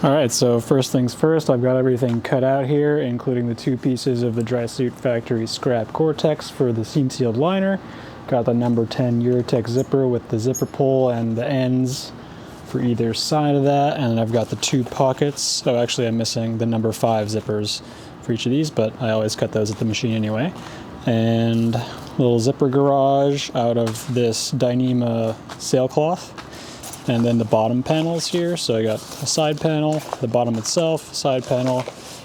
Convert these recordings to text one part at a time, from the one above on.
All right, so first things first, I've got everything cut out here, including the 2 pieces of the Dry Suit Factory scrap Gore-Tex for the seam sealed liner. Got the number 10 Eurotex zipper with the zipper pull and the ends for either side of that, and I've got the 2 pockets. Oh, actually I'm missing the number 5 zippers for each of these, but I always cut those at the machine anyway. And a little zipper garage out of this Dyneema sailcloth. And then the bottom panels here, so I got a side panel, the bottom itself, side panel,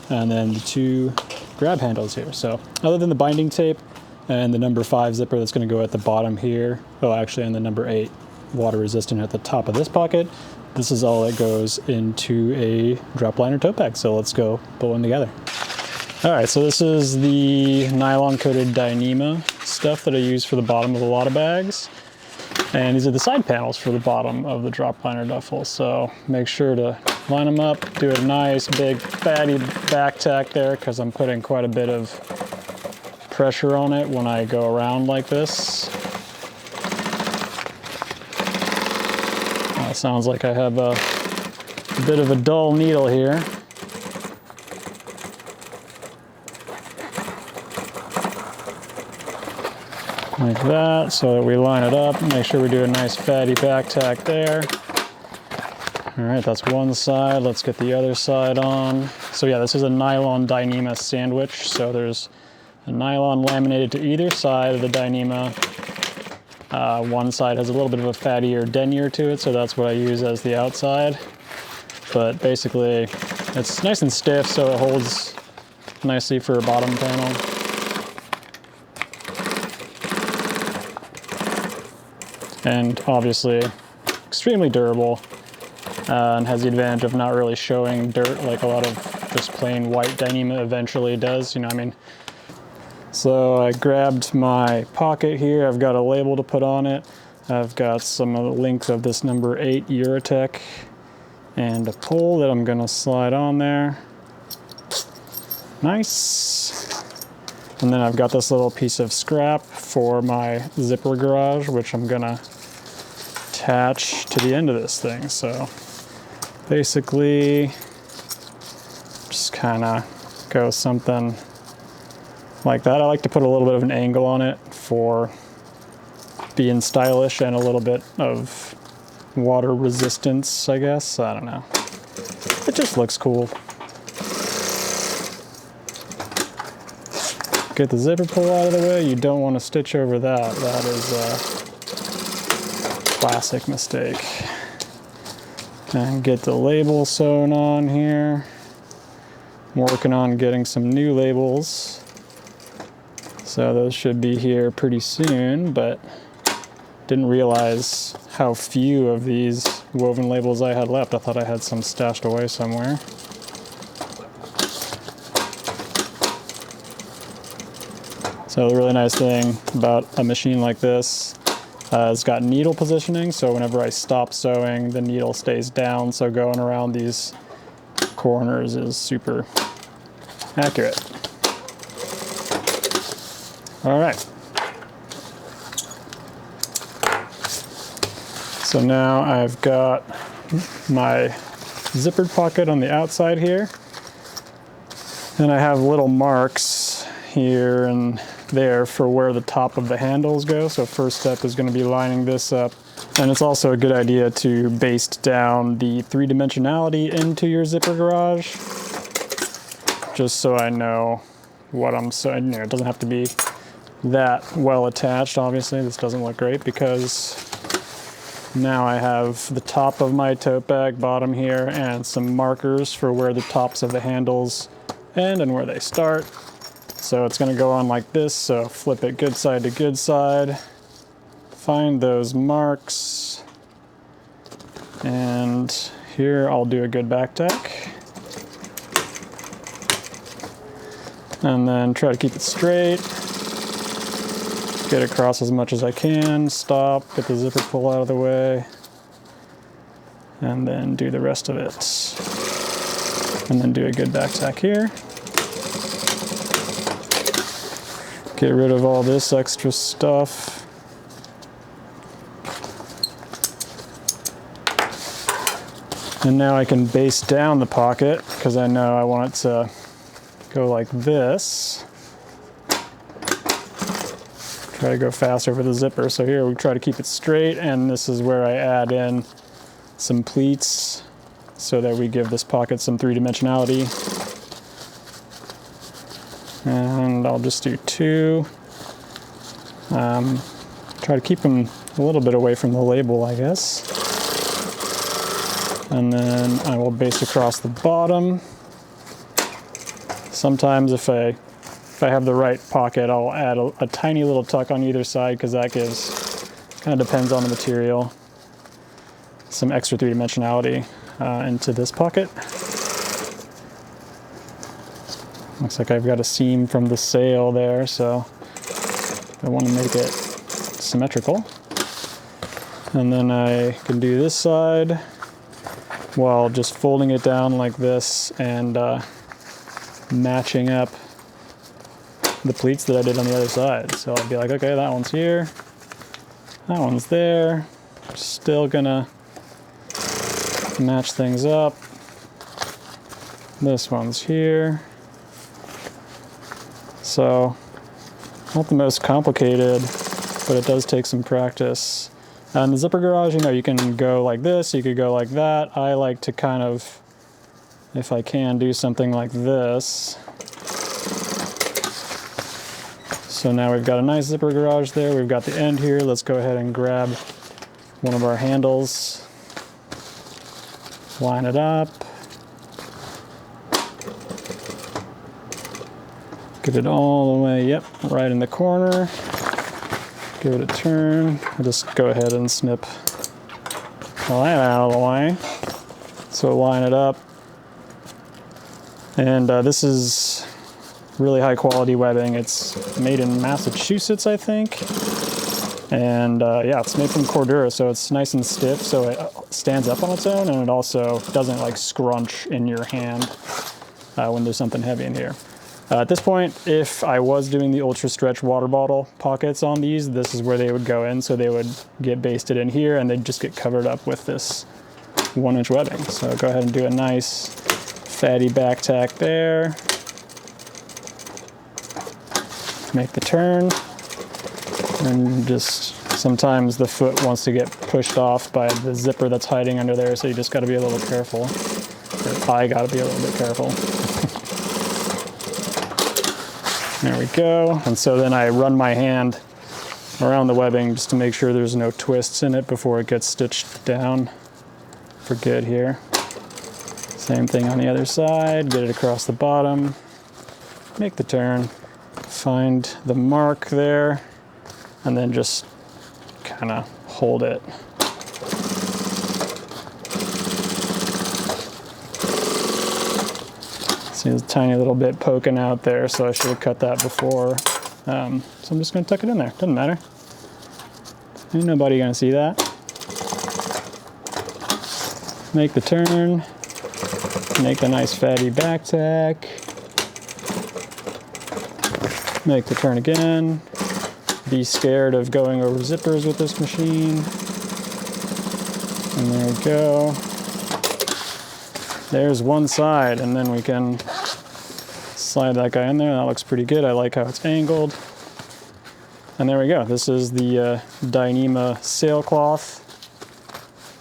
and then the 2 grab handles here. So other than the binding tape and the number 5 zipper that's going to go at the bottom here, oh actually, and the number 8 water resistant at the top of this pocket, this is all that goes into a drop liner tote bag. So let's go put one together. All right, so this is the nylon coated Dyneema stuff that I use for the bottom of a lot of bags. And these are the side panels for the bottom of the drop liner duffel. So make sure to line them up, do a nice big fatty back tack there because I'm putting quite a bit of pressure on it when I go around like this. Sounds like I have a bit of a dull needle here. Like that, so that we line it up, make sure we do a nice fatty back tack there. All right, that's one side. Let's get the other side on. So yeah, this is a nylon Dyneema sandwich. So there's a nylon laminated to either side of the Dyneema. One side has a little bit of a fattier denier to it, so that's what I use as the outside. But basically, it's nice and stiff, so it holds nicely for a bottom panel. And obviously extremely durable and has the advantage of not really showing dirt like a lot of just plain white Dyneema eventually does, you know what I mean? So I grabbed my pocket here. I've got a label to put on it. I've got some of the links of this number 8 Eurotech and a pull that I'm gonna slide on there. Nice. And then I've got this little piece of scrap for my zipper garage, which I'm gonna attach to the end of this thing. So basically, just kind of go something like that. I like to put a little bit of an angle on it for being stylish and a little bit of water resistance, I guess. I don't know. It just looks cool. Get the zipper pull out of the way. You don't want to stitch over that. That is a classic mistake. And get the label sewn on here. I'm working on getting some new labels. So those should be here pretty soon, but didn't realize how few of these woven labels I had left. I thought I had some stashed away somewhere. So the really nice thing about a machine like this, it's got needle positioning, so whenever I stop sewing, the needle stays down, so going around these corners is super accurate. All right. So now I've got my zippered pocket on the outside here, and I have little marks here and there for where the top of the handles go. So first step is going to be lining this up, and it's also a good idea to baste down the 3-dimensionality into your zipper garage, just so I know what I'm sewing. You know, it doesn't have to be that well attached. Obviously this doesn't look great because now I have the top of my tote bag bottom here and some markers for where the tops of the handles end and where they start. So it's going to go on like this, so flip it good side to good side, find those marks, and here I'll do a good back tack. And then try to keep it straight, get across as much as I can, stop, get the zipper pull out of the way, and then do the rest of it. And then do a good back tack here. Get rid of all this extra stuff. And now I can base down the pocket because I know I want it to go like this. Try to go faster for the zipper. So here we try to keep it straight, and this is where I add in some pleats so that we give this pocket some three-dimensionality. And I'll just do 2. Try to keep them a little bit away from the label, I guess. And then I will base across the bottom. Sometimes if I have the right pocket, I'll add a tiny little tuck on either side because that gives, kind of depends on the material, some extra three-dimensionality into this pocket. Looks like I've got a seam from the sail there, so I want to make it symmetrical. And then I can do this side while just folding it down like this and matching up the pleats that I did on the other side. So I'll be like, okay, that one's here, that one's there. Still gonna match things up. This one's here. So, not the most complicated, but it does take some practice. And the zipper garage, you know, you can go like this, you could go like that. I like to kind of, if I can, do something like this. So now we've got a nice zipper garage there. We've got the end here. Let's go ahead and grab one of our handles, line it up, get it all the way, yep, right in the corner. Give it a turn. I'll just go ahead and snip all that out of the way. So line it up. And this is really high quality webbing. It's made in Massachusetts, I think. And yeah, it's made from Cordura, so it's nice and stiff, so it stands up on its own, and it also doesn't like scrunch in your hand when there's something heavy in here. At this point, if I was doing the ultra stretch water bottle pockets on these, this is where they would go in. So they would get basted in here and they'd just get covered up with this 1-inch webbing. So go ahead and do a nice fatty back tack there. Make the turn. And just sometimes the foot wants to get pushed off by the zipper that's hiding under there. So you just got to be a little careful. Or I got to be a little bit careful. There we go. And so then I run my hand around the webbing just to make sure there's no twists in it before it gets stitched down for good here. Same thing on the other side, get it across the bottom, make the turn, find the mark there, and then just kind of hold it. See, there's a tiny little bit poking out there, so I should have cut that before. So I'm just going to tuck it in there. Doesn't matter. Ain't nobody going to see that. Make the turn. Make the nice fatty back tack. Make the turn again. Be scared of going over zippers with this machine. And there we go. There's one side, and then we can slide that guy in there. That looks pretty good. I like how it's angled. And there we go. This is the Dyneema sailcloth.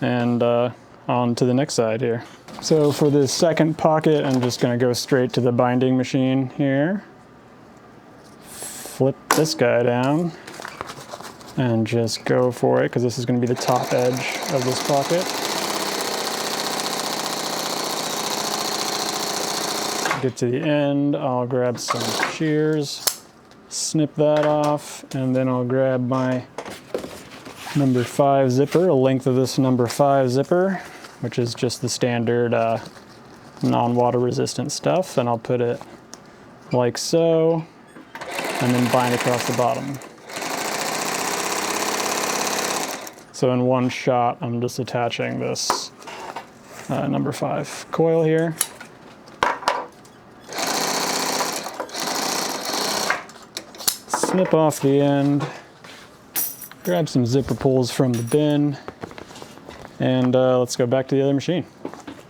And on to the next side here. So for this second pocket, I'm just going to go straight to the binding machine here. Flip this guy down and just go for it, because this is going to be the top edge of this pocket. Get to the end, I'll grab some shears, snip that off, and then I'll grab my number 5 zipper, a length of this number 5 zipper, which is just the standard non-water resistant stuff, and I'll put it like so, and then bind across the bottom. So in one shot, I'm just attaching this number 5 coil here. Snip off the end, grab some zipper pulls from the bin, and let's go back to the other machine.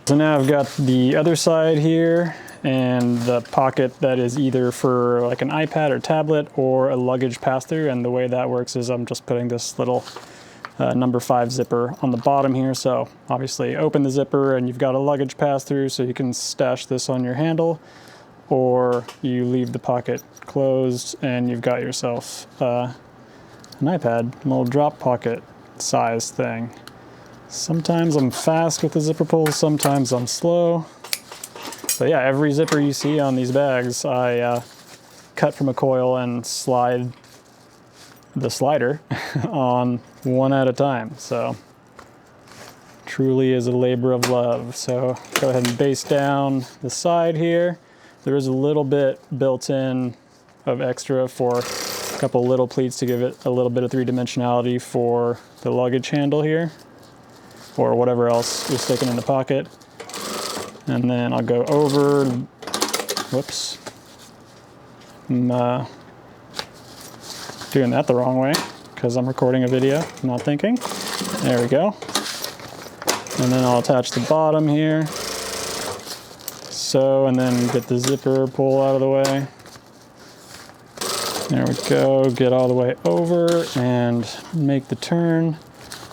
So now I've got the other side here and the pocket that is either for like an iPad or tablet or a luggage pass-through, and the way that works is I'm just putting this little number 5 zipper on the bottom here. So obviously open the zipper and you've got a luggage pass-through, so you can stash this on your handle, or you leave the pocket closed and you've got yourself an iPad, a little drop pocket size thing. Sometimes I'm fast with the zipper pulls, sometimes I'm slow. But yeah, every zipper you see on these bags, I cut from a coil and slide the slider on one at a time. So truly is a labor of love. So go ahead and base down the side here. There is a little bit built in of extra for a couple little pleats to give it a little bit of three-dimensionality for the luggage handle here, or whatever else you're sticking in the pocket. And then I'll go over, whoops, I'm doing that the wrong way because I'm recording a video, not thinking. There we go. And then I'll attach the bottom here. So, and then get the zipper pull out of the way. There we go, get all the way over and make the turn.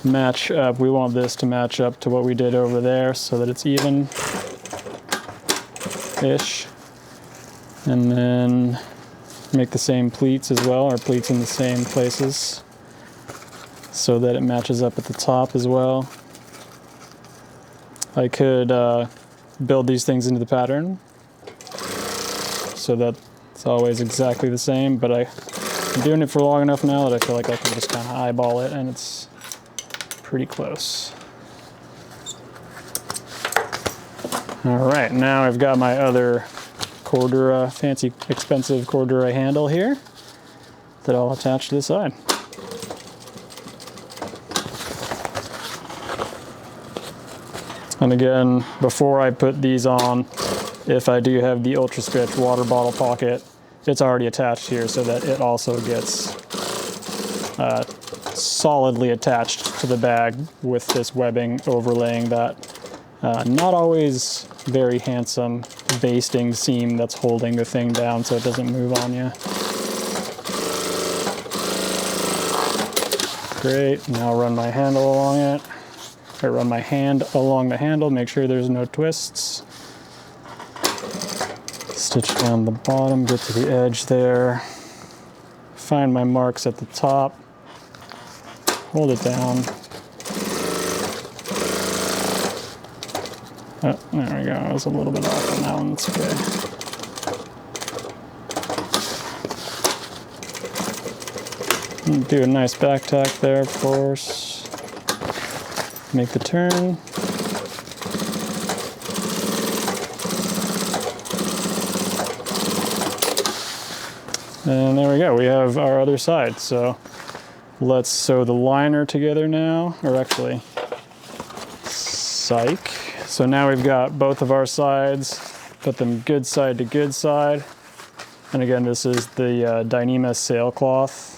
Match up, we want this to match up to what we did over there so that it's even-ish. And then make the same pleats as well, or pleats in the same places, so that it matches up at the top as well. I could build these things into the pattern so that it's always exactly the same, but I'm doing it for long enough now that I feel like I can just kind of eyeball it and it's pretty close. All right, now I've got my other Cordura, fancy expensive Cordura handle here that I'll attach to the side. And again, before I put these on, if I do have the Ultra Stretch water bottle pocket, it's already attached here so that it also gets solidly attached to the bag with this webbing overlaying that not always very handsome basting seam that's holding the thing down so it doesn't move on you. Great, now run my handle along it. I run my hand along the handle, make sure there's no twists. Stitch down the bottom, get to the edge there. Find my marks at the top. Hold it down. Oh, there we go. I was a little bit off on that one. That's okay. Do a nice back tack there, of course. Make the turn. And there we go. We have our other side. So let's sew the liner together now, or actually, psych. So now we've got both of our sides, put them good side to good side. And again, this is the Dyneema sailcloth.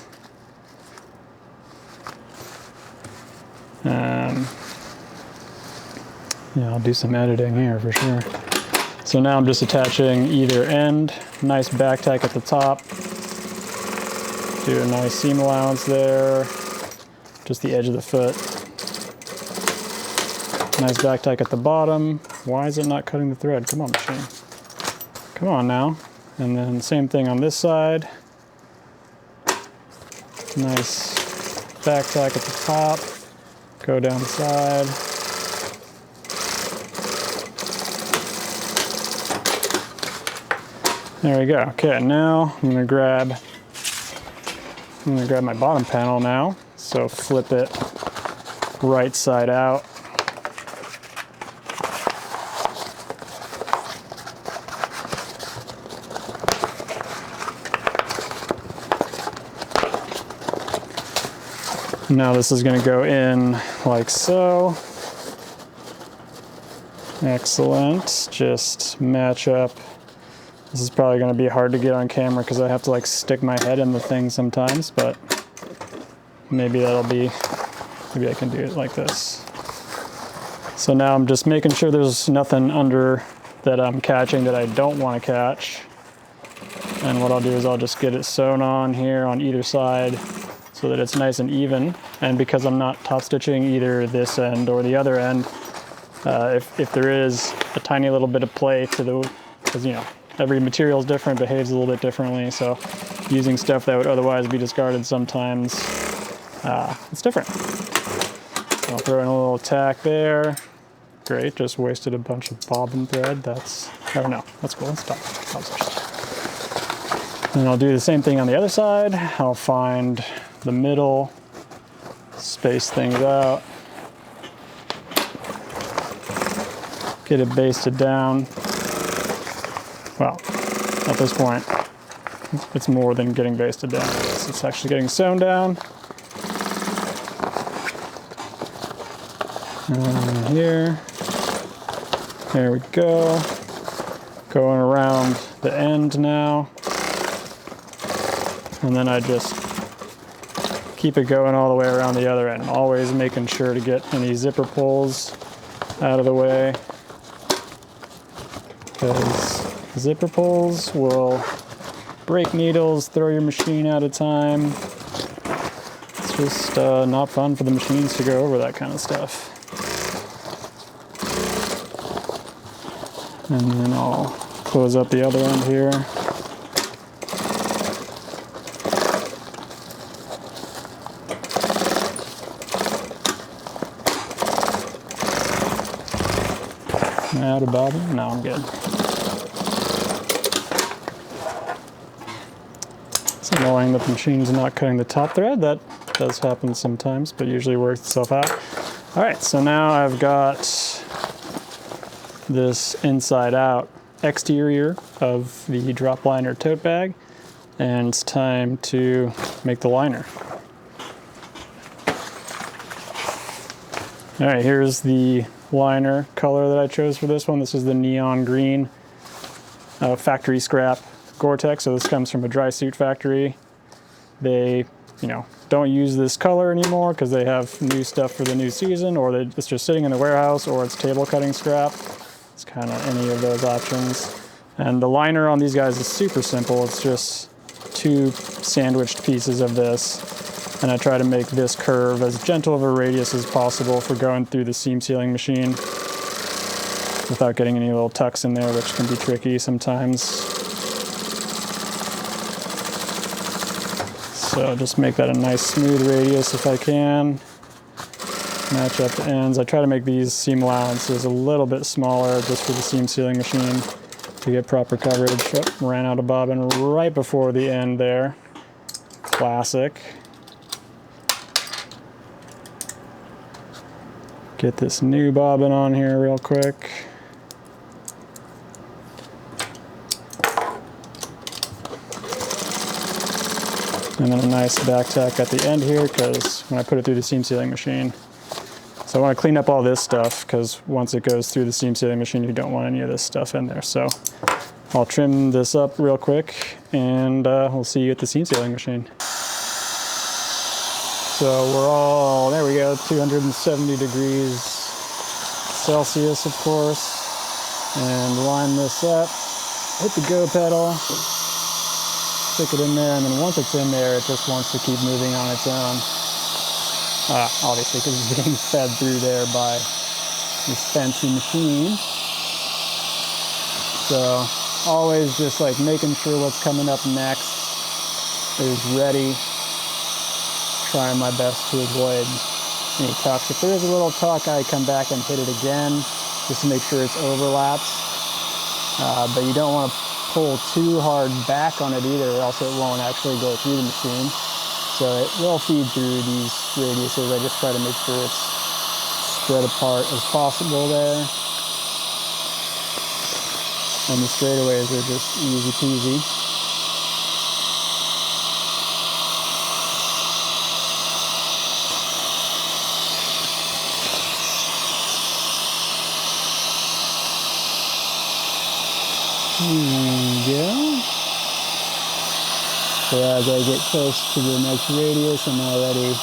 Yeah, I'll do some editing here for sure. So now I'm just attaching either end, nice back tack at the top. Do a nice seam allowance there, just the edge of the foot. Nice back tack at the bottom. Why is it not cutting the thread? Come on, machine. Come on now. And then same thing on this side. Nice back tack at the top. Go down the side. There we go. Okay, now I'm gonna grab my bottom panel now. So flip it right side out. Now this is going to go in like so. Excellent. Just match up. This is probably going to be hard to get on camera because I have to like stick my head in the thing sometimes, but maybe that'll be, maybe I can do it like this. So now I'm just making sure there's nothing under that I'm catching that I don't want to catch. And what I'll do is I'll just get it sewn on here on either side so that it's nice and even. And because I'm not top stitching either this end or the other end, if there is a tiny little bit of play to the, because you know, every material is different, behaves a little bit differently. So using stuff that would otherwise be discarded sometimes, it's different. So I'll throw in a little tack there. Great, just wasted a bunch of bobbin thread. That's, oh no, that's cool, let's stop. And I'll do the same thing on the other side. I'll find the middle, space things out, get it basted down. Well, at this point, it's more than getting basted down. It's actually getting sewn down. And here, there we go. Going around the end now. And then I just keep it going all the way around the other end. Always making sure to get any zipper pulls out of the way, because zipper pulls will break needles, throw your machine out of time. It's just not fun for the machines to go over that kind of stuff. And then I'll close up the other end here. Out of bobbin? No, I'm good. It's annoying that the machine's not cutting the top thread. That does happen sometimes, but usually works itself out. All right, so now I've got this inside out exterior of the drop liner tote bag, and it's time to make the liner. All right, here's the liner color that I chose for this one. This is the neon green factory scrap Gore-Tex. So this comes from a dry suit factory. They, you know, don't use this color anymore because they have new stuff for the new season, or it's just sitting in the warehouse, or it's table cutting scrap. It's kind of any of those options. And the liner on these guys is super simple. It's just two sandwiched pieces of this. And I try to make this curve as gentle of a radius as possible for going through the seam sealing machine without getting any little tucks in there, which can be tricky sometimes. So just make that a nice smooth radius if I can. Match up the ends. I try to make these seam allowances a little bit smaller just for the seam sealing machine to get proper coverage. Oh, ran out of bobbin right before the end there. Classic. Get this new bobbin on here real quick. And then a nice back tack at the end here, because when I put it through the seam sealing machine. So I want to clean up all this stuff, because once it goes through the seam sealing machine, you don't want any of this stuff in there. So I'll trim this up real quick, and we'll see you at the seam sealing machine. So we're all, there we go, 270 degrees Celsius, of course. And line this up, hit the go pedal, stick it in there, and then once it's in there, it just wants to keep moving on its own. Obviously, because it's getting fed through there by this fancy machine. So always just like making sure what's coming up next is ready. Trying my best to avoid any tucks. If there is a little tuck, I come back and hit it again just to make sure it's overlaps. But you don't want to pull too hard back on it either, or else it won't actually go through the machine. So it will feed through these radiuses. I just try to make sure it's spread apart as possible there. And the straightaways are just easy peasy. Go. So as I get close to the next radius, I'm already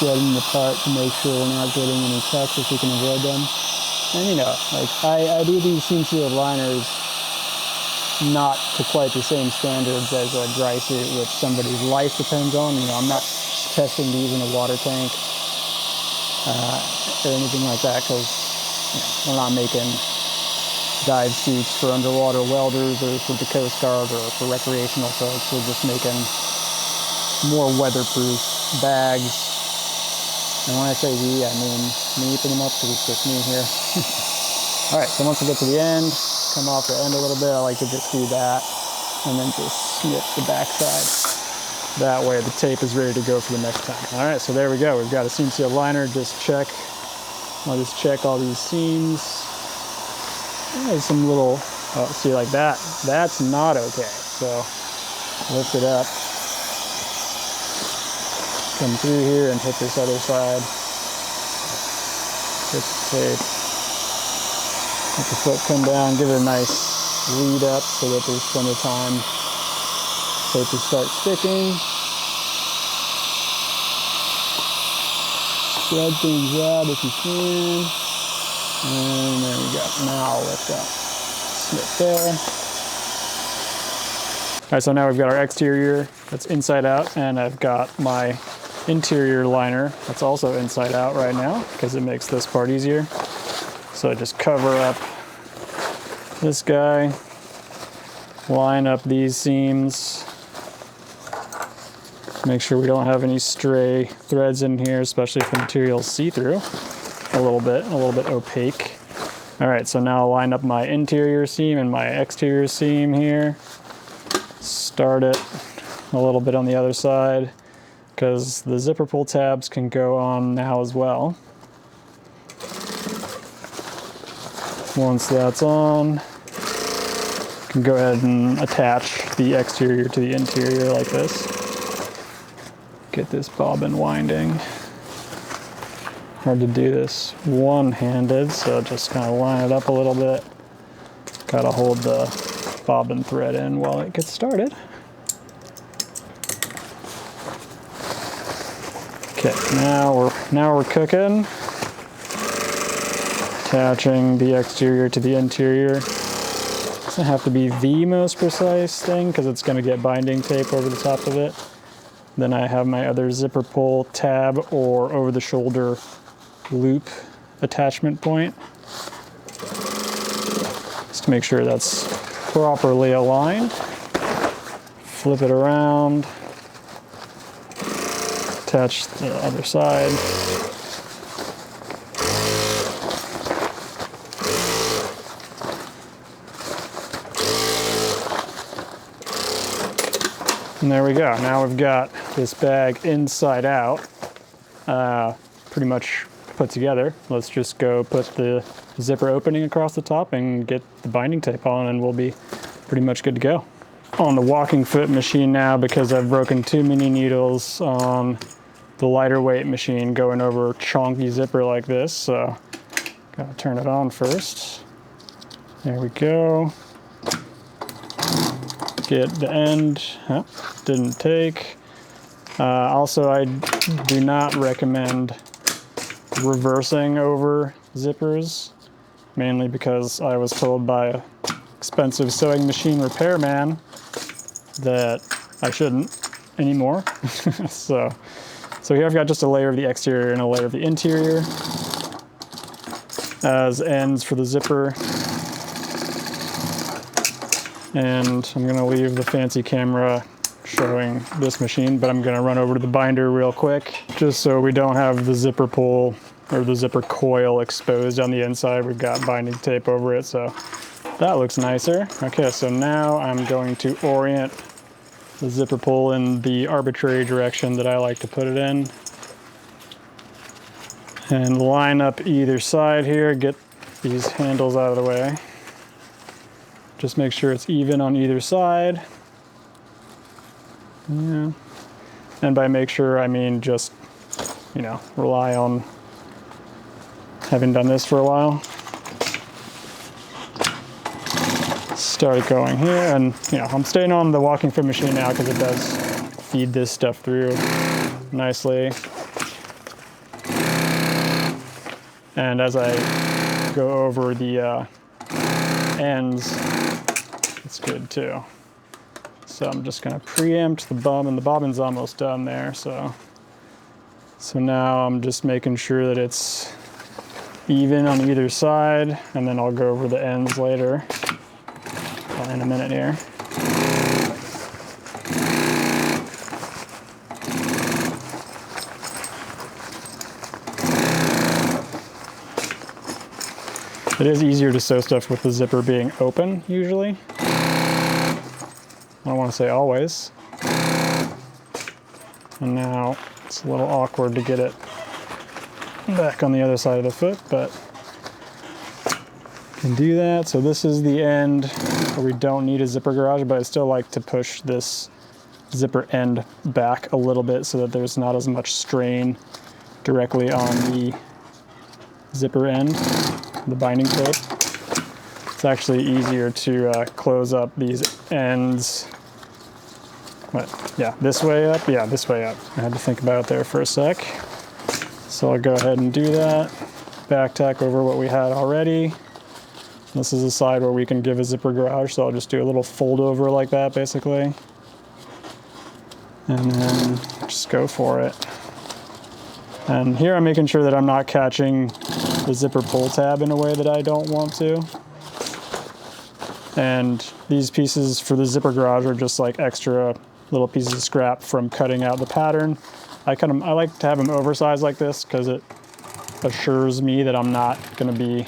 threading the part to make sure we're not getting any cuts if we can avoid them. And you know, like I do these seam sealed liners not to quite the same standards as a dry suit, which somebody's life depends on. You know, I'm not testing these in a water tank or anything like that, because you know, we're not making dive suits for underwater welders or for the Coast Guard or for recreational folks. We're just making more weatherproof bags. And when I say we, I mean me pretty much, because it's just me here. All right, so once we get to the end, come off the end a little bit, I like to just do that and then just snip the backside. That way the tape is ready to go for the next time. All right, so there we go. We've got a seam seal liner. I'll just check all these seams. There's some little, oh, see, like that. That's not okay. So lift it up. Come through here and hit this other side. Hit the tape. Let the foot come down, give it a nice lead up so that there's plenty of time tape to start sticking. Spread things out if you can. And there we go. Now I'll lift up. Snip there. All right, so now we've got our exterior that's inside out, and I've got my interior liner that's also inside out right now because it makes this part easier. So I just cover up this guy, line up these seams, make sure we don't have any stray threads in here, especially if the material's see-through a little bit opaque. All right, so now I'll line up my interior seam and my exterior seam here. Start it a little bit on the other side because the zipper pull tabs can go on now as well. Once that's on, you can go ahead and attach the exterior to the interior like this. Get this bobbin winding. Hard to do this one-handed, so just kind of line it up a little bit. Gotta hold the bobbin thread in while it gets started. Okay, now we're cooking. Attaching the exterior to the interior. It doesn't have to be the most precise thing because it's going to get binding tape over the top of it. Then I have my other zipper pull tab or over the shoulder loop attachment point. Just to make sure that's properly aligned. Flip it around. Attach the other side. And there we go. Now we've got this bag inside out, pretty much put together. Let's just go put the zipper opening across the top and get the binding tape on, and we'll be pretty much good to go. On the walking foot machine now, because I've broken too many needles on the lighter weight machine going over chonky zipper like this, so gotta turn it on first. There we go. Get the end, oh, didn't take. Also, I do not recommend reversing over zippers, mainly because I was told by an expensive sewing machine repairman that I shouldn't anymore. So here I've got just a layer of the exterior and a layer of the interior as ends for the zipper. And I'm gonna leave the fancy camera showing this machine, but I'm gonna run over to the binder real quick, just so we don't have the zipper pull or the zipper coil exposed on the inside. We've got binding tape over it, so that looks nicer. Okay, so now I'm going to orient the zipper pull in the arbitrary direction that I like to put it in. And line up either side here, get these handles out of the way. Just make sure it's even on either side. Yeah. And by make sure, I mean just, you know, rely on having done this for a while. Start it going here, and you know, I'm staying on the walking foot machine now because it does feed this stuff through nicely. And as I go over the ends, it's good too. So I'm just gonna preempt the bum, and the bobbin's almost done there. So now I'm just making sure that it's even on either side, and then I'll go over the ends later in a minute here. It is easier to sew stuff with the zipper being open, usually. I don't want to say always. And now it's a little awkward to get it back on the other side of the foot, but can do that. So this is the end where we don't need a zipper garage, but I still like to push this zipper end back a little bit so that there's not as much strain directly on the zipper end, the binding tape. It's actually easier to close up these ends. What? Yeah, this way up? Yeah, this way up. I had to think about it there for a sec. So I'll go ahead and do that. Back tack over what we had already. This is the side where we can give a zipper garage, so I'll just do a little fold over like that, basically. And then just go for it. And here I'm making sure that I'm not catching the zipper pull tab in a way that I don't want to. And these pieces for the zipper garage are just like extra little pieces of scrap from cutting out the pattern. I like to have them oversized like this because it assures me that I'm not going to be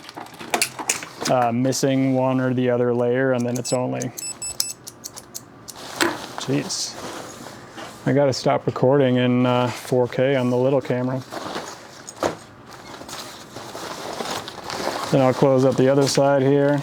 missing one or the other layer, and then it's only, jeez, I got to stop recording in 4K on the little camera. Then I'll close up the other side here.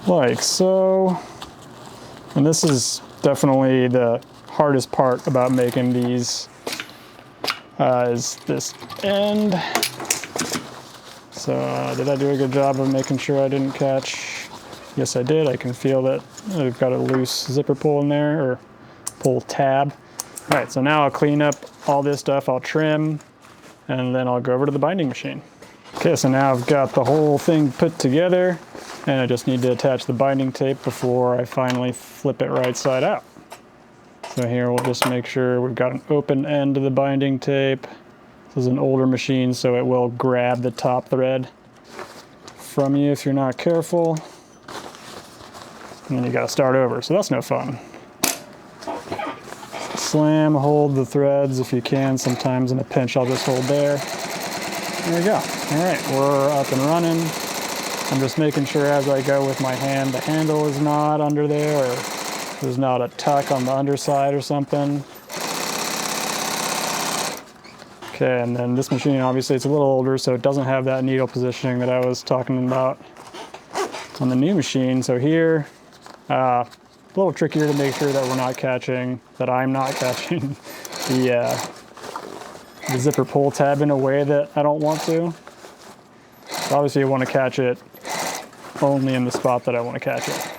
Like so. And this is definitely the hardest part about making these, is this end. So did I do a good job of making sure I didn't catch? Yes, I did. I can feel that I've got a loose zipper pull in there, or pull tab. All right, so now I'll clean up all this stuff, I'll trim, and then I'll go over to the binding machine. Okay, so now I've got the whole thing put together, and I just need to attach the binding tape before I finally flip it right side out. So here we'll just make sure we've got an open end to the binding tape. This is an older machine, so it will grab the top thread from you if you're not careful. And then you gotta start over, so that's no fun. Slam, hold the threads if you can. Sometimes in a pinch I'll just hold there. There we go. All right, we're up and running. I'm just making sure as I go with my hand, the handle is not under there, or there's not a tuck on the underside or something. Okay, and then this machine, obviously it's a little older, so it doesn't have that needle positioning that I was talking about on the new machine. So here, a little trickier to make sure that we're not catching, that I'm not catching the zipper pull tab in a way that I don't want to. So obviously you want to catch it only in the spot that I want to catch it.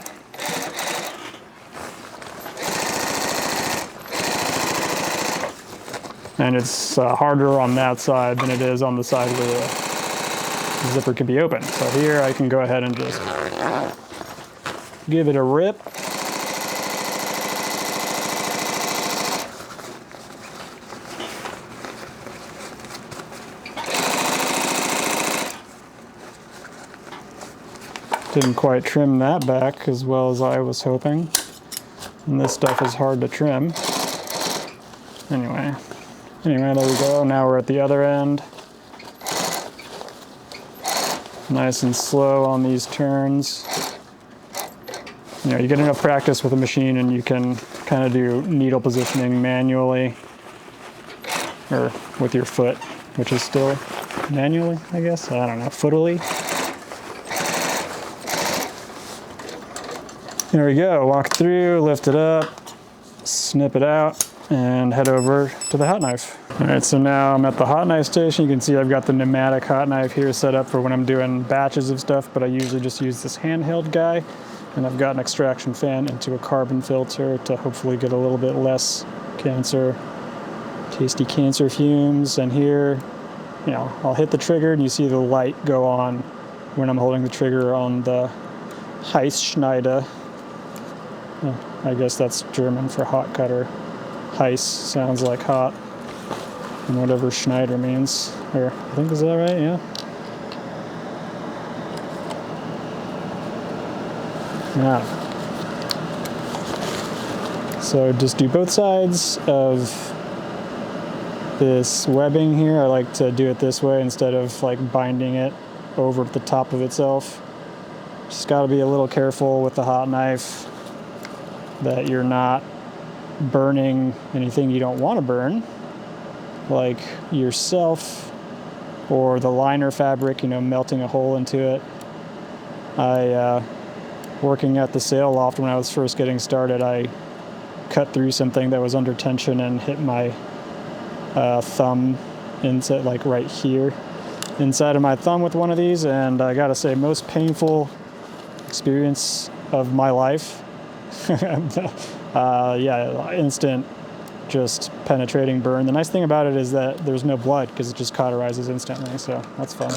And it's harder on that side than it is on the side where the zipper can be open. So here I can go ahead and just give it a rip. Didn't quite trim that back as well as I was hoping. And this stuff is hard to trim. Anyway, there we go. Now we're at the other end. Nice and slow on these turns. You know, you get enough practice with a machine and you can kind of do needle positioning manually, or with your foot, which is still manually, I guess. I don't know, footily. There we go, walk through, lift it up, snip it out. and head over to the hot knife. All right, so now I'm at the hot knife station. You can see I've got the pneumatic hot knife here set up for when I'm doing batches of stuff, but I usually just use this handheld guy. And I've got an extraction fan into a carbon filter to hopefully get a little bit less tasty cancer fumes. And here, you know, I'll hit the trigger and you see the light go on when I'm holding the trigger on the Heißschneide. I guess that's German for hot cutter. Heiß sounds like hot, and whatever Schneider means. Or, I think, is that right? Yeah. Yeah. So just do both sides of this webbing here. I like to do it this way instead of like binding it over the top of itself. Just got to be a little careful with the hot knife that you're not burning anything you don't want to burn, like yourself or the liner fabric, you know, melting a hole into it. Working at the sail loft when I was first getting started, I cut through something that was under tension and hit my thumb inside, like right here, inside of my thumb with one of these, and I gotta say, most painful experience of my life. Yeah, instant, just penetrating burn. The nice thing about it is that there's no blood because it just cauterizes instantly, so that's fun.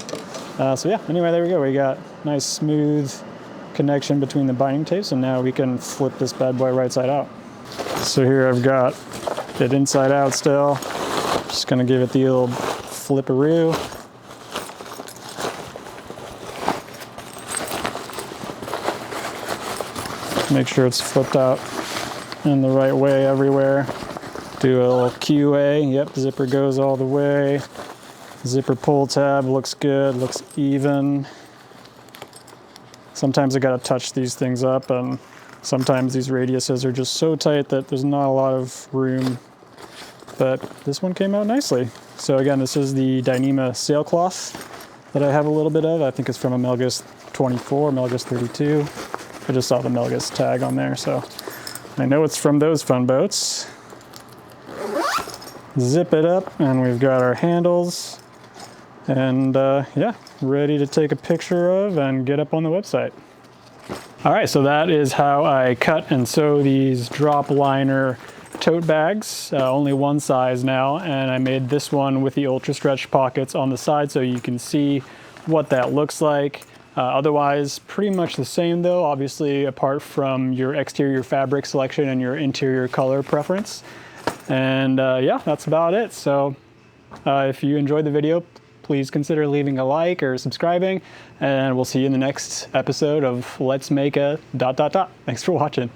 So yeah, anyway, there we go. We got nice smooth connection between the binding tapes, and now we can flip this bad boy right side out. So here I've got it inside out still. Just gonna give it the old flipperoo. Make sure it's flipped out in the right way everywhere. Do a little QA. Yep, zipper goes all the way. Zipper pull tab looks good, looks even. Sometimes I gotta touch these things up, and sometimes these radiuses are just so tight that there's not a lot of room. But this one came out nicely. So again, this is the Dyneema sailcloth that I have a little bit of. I think it's from a Melgus 24, Melgus 32. I just saw the Melgus tag on there, so I know it's from those fun boats. Zip it up, and we've got our handles. And yeah, ready to take a picture of and get up on the website. All right, so that is how I cut and sew these drop liner tote bags, only one size now, and I made this one with the ultra stretch pockets on the side so you can see what that looks like. Otherwise, pretty much the same though, obviously apart from your exterior fabric selection and your interior color preference. And yeah, that's about it. So if you enjoyed the video, please consider leaving a like or subscribing, and we'll see you in the next episode of Let's Make a ... Thanks for watching.